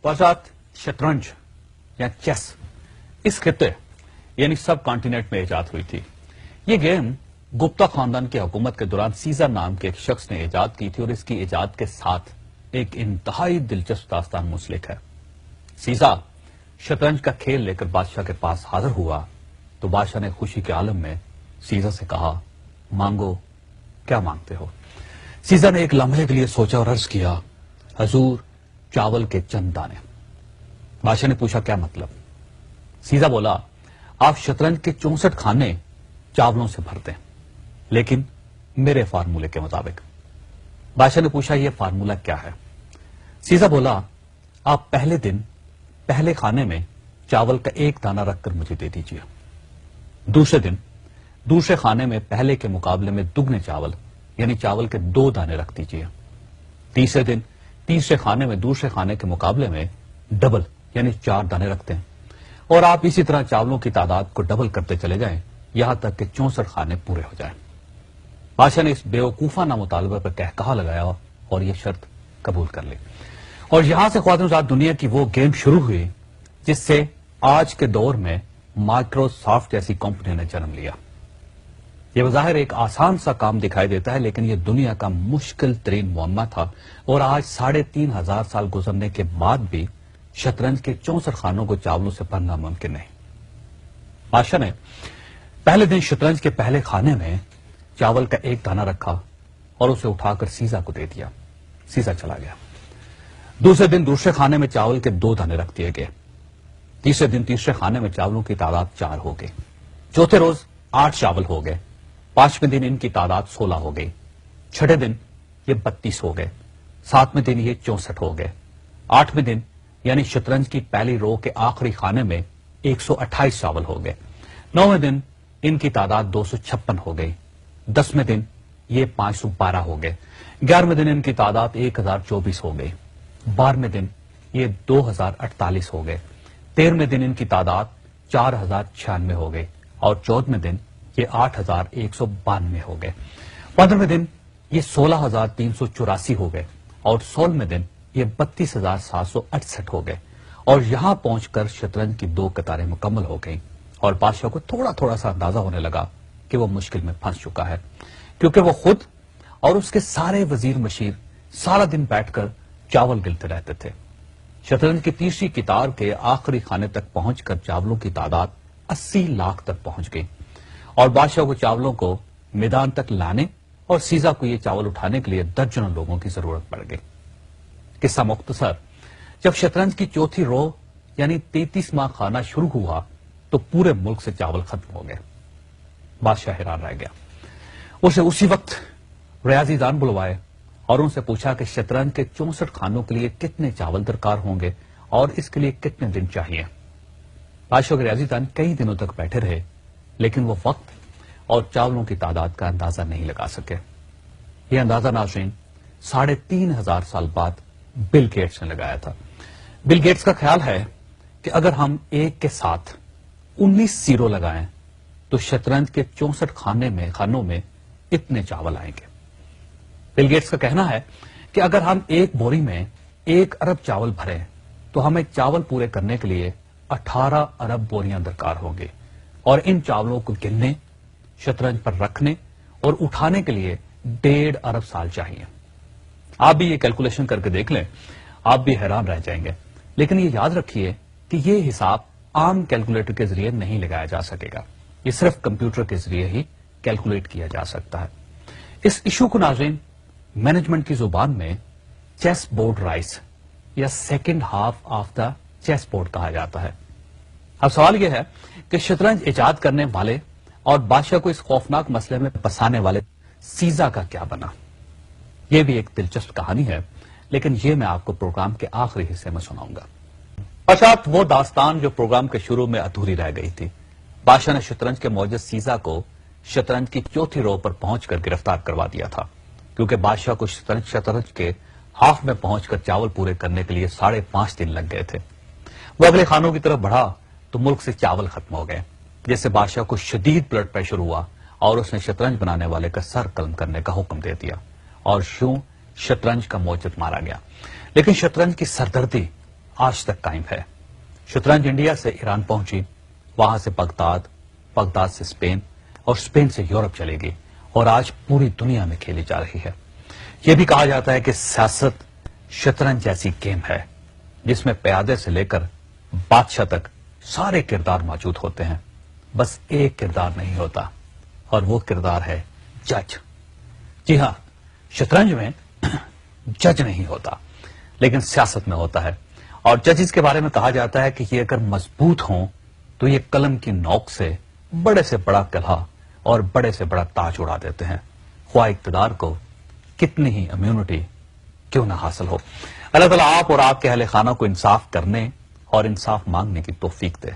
وسط شطرنج یا چیس اس خطے یعنی سب کانٹیننٹ میں ایجاد ہوئی تھی. یہ گیم گپتا خاندان کی حکومت کے دوران سیزر نام کے ایک شخص نے ایجاد کی تھی اور اس کی ایجاد کے ساتھ ایک انتہائی دلچسپ داستان منسلک ہے. سیزا شطرنج کا کھیل لے کر بادشاہ کے پاس حاضر ہوا تو بادشاہ نے خوشی کے عالم میں سیزا سے کہا، مانگو، کیا مانگتے ہو؟ سیزا نے ایک لمحے کے لیے سوچا اور عرض کیا، حضور چاول کے چند دانے. بادشاہ نے پوچھا، کیا مطلب؟ سیزا بولا، آپ شطرنج کے 64 خانے چاولوں سے بھر دیں لیکن میرے فارمولے کے مطابق. بادشاہ نے پوچھا، یہ فارمولہ کیا ہے؟ سیزا بولا، آپ پہلے دن پہلے کھانے میں چاول کا 1 دانہ رکھ کر مجھے دے دیجیے، دوسرے دن دوسرے کھانے میں پہلے کے مقابلے میں دگنے چاول یعنی چاول کے 2 دانے رکھ دیجیے، تیسرے دن تیسرے کھانے میں دوسرے کھانے کے مقابلے میں ڈبل یعنی 4 دانے رکھتے ہیں، اور آپ اسی طرح چاولوں کی تعداد کو ڈبل کرتے چلے جائیں یہاں تک کہ 64 کھانے پورے ہو جائیں. بادشاہ نے اس بیوقوفانہ مطالبہ پر کہا لگایا اور یہ شرط قبول کر لی. اور یہاں سے خواتین ذات دنیا کی وہ گیم شروع ہوئی جس سے آج کے دور میں مائکروسافٹ جیسی کمپنی نے جنم لیا. یہ بظاہر ایک آسان سا کام دکھائی دیتا ہے لیکن یہ دنیا کا مشکل ترین معمہ تھا اور آج 3500 سال گزرنے کے بعد بھی شطرنج کے 64 خانوں کو چاولوں سے بھرنا ممکن نہیں. بادشاہ نے پہلے دن شطرنج کے پہلے کھانے میں چاول کا 1 دانہ رکھا اور اسے اٹھا کر سیزا کو دے دیا. سیزا چلا گیا. دوسرے دن دوسرے کھانے میں چاول کے 2 دانے رکھ دیے گئے، تیسرے دن تیسرے کھانے میں چاولوں کی تعداد 4 ہو گئی، چوتھے روز 8 چاول ہو گئے، پانچویں دن ان کی تعداد 16 ہو گئی، چھٹے دن یہ 32 ہو گئے، ساتویں دن یہ 64 ہو گئے، آٹھویں دن یعنی شطرنج کی پہلی رو کے آخری کھانے میں 128 چاول ہو گئے، نویں دن ان کی تعداد 256 ہو گئی، 10ویں دن یہ 512 ہو گئے، 11ویں دن ان کی تعداد 1024 ہو گئی، 12ویں دن یہ 2048 ہو گئے، 13ویں دن ان کی تعداد 4096 ہو گئی اور 14ویں دن یہ 8192 ہو گئے، 15ویں دن یہ 16384 ہو گئے اور 16ویں دن یہ 32768 ہو گئے. اور یہاں پہنچ کر شطرنج کی 2 قطاریں مکمل ہو گئیں اور بادشاہ کو تھوڑا تھوڑا سا اندازہ ہونے لگا کہ وہ مشکل میں پھنس چکا ہے، کیونکہ وہ خود اور اس کے سارے وزیر مشیر سارا دن بیٹھ کر چاول گلتے رہتے تھے. شطرنج کی تیسری قطار کے آخری خانے تک پہنچ کر چاولوں کی تعداد 80 لاکھ تک پہنچ گئی اور بادشاہ کو چاولوں کو میدان تک لانے اور سیزا کو یہ چاول اٹھانے کے لیے درجنوں لوگوں کی ضرورت پڑ گئی. قصہ مختصر، جب شطرنج کی چوتھی رو یعنی 33واں خانہ شروع ہوا تو پورے ملک سے چاول ختم ہو گئے. بادشاہ حیران رہ گیا. اسے اسی وقت ریاضی دان بلوائے اور ان سے پوچھا کہ شطرنج کے 64 خانوں کے لیے کتنے چاول درکار ہوں گے اور اس کے لیے کتنے دن چاہیے. بادشاہ کے ریاضی دان کئی دنوں تک بیٹھے رہے لیکن وہ وقت اور چاولوں کی تعداد کا اندازہ نہیں لگا سکے. یہ اندازہ ناظرین 3500 سال بعد بل گیٹس نے لگایا تھا. بل گیٹس کا خیال ہے کہ اگر ہم ایک کے ساتھ 19 زیرو لگائیں تو شطرنج کے 64 خانوں میں اتنے چاول آئیں گے. بل گیٹس کا کہنا ہے کہ اگر ہم ایک بوری میں 1 ارب چاول بھریں تو ہمیں چاول پورے کرنے کے لیے 18 ارب بوریاں درکار ہوں گی اور ان چاولوں کو گننے، شطرنج پر رکھنے اور اٹھانے کے لیے 1.5 ارب سال چاہیے. آپ بھی یہ کیلکولیشن کر کے دیکھ لیں، آپ بھی حیران رہ جائیں گے. لیکن یہ یاد رکھیے کہ یہ حساب عام کیلکولیٹر کے ذریعے نہیں لگایا جا سکے گا، یہ صرف کمپیوٹر کے ذریعے ہی کیلکولیٹ کیا جا سکتا ہے. اس ایشو کو ناظرین مینجمنٹ کی زبان میں چیس بورڈ رائس یا second half of the chess board کہا جاتا ہے. اب سوال یہ ہے کہ شطرنج ایجاد کرنے والے اور بادشاہ کو اس خوفناک مسئلے میں پھنسانے والے سیزا کا کیا بنا؟ یہ بھی ایک دلچسپ کہانی ہے لیکن یہ میں آپ کو پروگرام کے آخری حصے میں سناؤں گا. بادشاہ وہ داستان جو پروگرام کے شروع میں ادھوری رہ گئی تھی. بادشاہ نے شطرنج کے موجود سیزا کو شطرنج کی چوتھی رو پر پہنچ کر گرفتار کروا دیا تھا کیونکہ بادشاہ کو شطرنج کے ہاف میں پہنچ کر چاول پورے کرنے کے لیے 5.5 دن لگ گئے تھے. وہ اگلے خانوں کی طرف بڑھا تو ملک سے چاول ختم ہو گئے جس سے بادشاہ کو شدید بلڈ پریشر ہوا اور اس نے شطرنج بنانے والے کا سر قلم کرنے کا حکم دے دیا اور یوں شطرنج کا موجد مارا گیا. لیکن شطرنج کی سردردی آج تک قائم ہے۔ شطرنج انڈیا سے ایران پہنچی، وہاں سے بغداد، بغداد سے اسپین اور اسپین سے یورپ چلے گی اور آج پوری دنیا میں کھیلی جا رہی ہے۔ یہ بھی کہا جاتا ہے کہ سیاست شطرنج جیسی گیم ہے جس میں پیادے سے لے کر بادشاہ تک سارے کردار موجود ہوتے ہیں، بس ایک کردار نہیں ہوتا اور وہ کردار ہے جج۔ جی ہاں، شطرنج میں جج نہیں ہوتا لیکن سیاست میں ہوتا ہے، اور ججز کے بارے میں کہا جاتا ہے کہ یہ اگر مضبوط ہوں تو یہ قلم کی نوک سے بڑے سے بڑا قلعہ اور بڑے سے بڑا تاج اڑا دیتے ہیں، خواہ اقتدار کو کتنی ہی امیونٹی کیوں نہ حاصل ہو۔ اللہ تعالیٰ آپ اور آپ کے اہل خانہ کو انصاف کرنے اور انصاف مانگنے کی توفیق دے۔